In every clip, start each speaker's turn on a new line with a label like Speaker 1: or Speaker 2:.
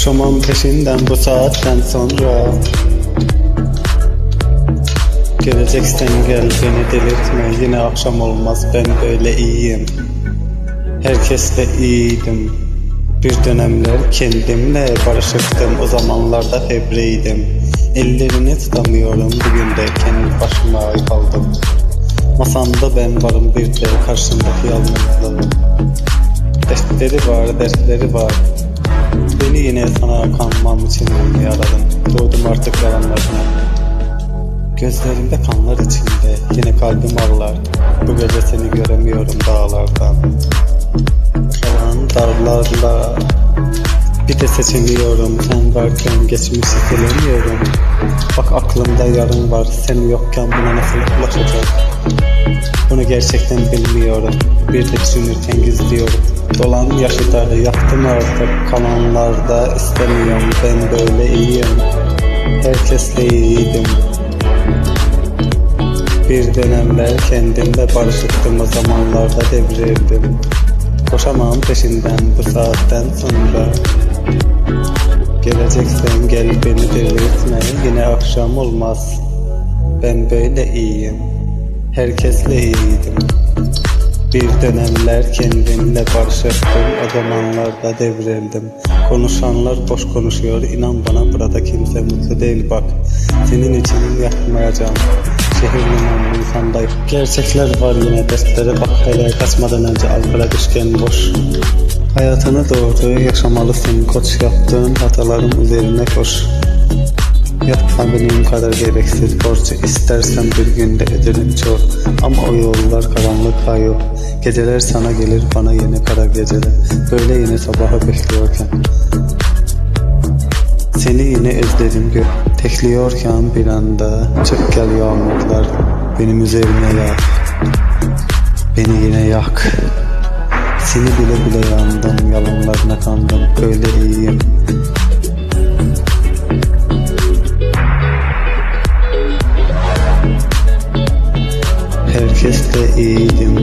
Speaker 1: Koşamam peşinden bu saatten sonra. Geleceksen gel, beni delirtme. Yine akşam olmaz, ben böyle iyiyim. Herkesle iyiydim. Bir dönemler kendimle barışıktım. O zamanlarda febriydim. Ellerini tutamıyorum, bugün de kendi başıma kaldım. Masanda ben varım, bir de karşımdaki yalnızlığım. Dertleri var. Beni yine sana kanmam için yaradım. Doğdum artık yalanlarına. Gözlerimde kanlar içinde, yine kalbim ağlar. Bu gece seni göremiyorum dağlardan. Kalan dağlarla bir de seçemiyorum. Sen varken geçmişi silemiyorum. Bak aklımda yarın var, sen yokken buna nasıl ulaşacağım? Bunu gerçekten bilmiyorum. Bir de düşünürken gizliyorum. Dolan yaşıda yaktım artık, kalanlarda istemiyorum. Ben böyle iyiyim. Herkesle iyiydim. Bir dönemler kendimle barışıktım, o zamanlarda devrildim. Koşamam peşinden bu saatten sonra. Geleceksen gel, beni delirtme. Yine akşam olmaz, ben böyle iyiyim. Herkesle iyiydim. Bir dönemler kendimle barışıktım, o zamanlarda devrildim. Konuşanlar boş konuşuyor, inan bana burada kimse mutlu değil bak. Senin için yapmayacağım. Şehir limanlı insandayım. Gerçekler var yine, dertlere bak hele, kaçmadan önce algıla düşken boş. Hayatını doğru yaşamalısın koç, yaptığın hataların üzerine koş. Yapma benim kadar gereksiz borç, istersen bir günde öderim çok. Ama o yollar karanlık kayo, geceler sana gelir, bana yeni kara geceler. Böyle yine sabahı bekliyorken seni yine özledim gör. Tekliyorken bir anda çık gel yağmurlar, benim üzerime yak. Beni yine yak. Seni bile bile yandım, yalanlarına kandım. Böyle iyiyim. Herkesle iyiydim.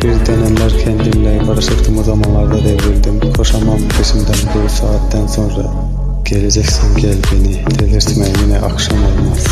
Speaker 1: Bir dönemler kendimle barışıktım, o zamanlarda devrildim. Koşamam peşinden bu saatten sonra. Geleceksin gel, beni delirtme, yine akşam olmaz.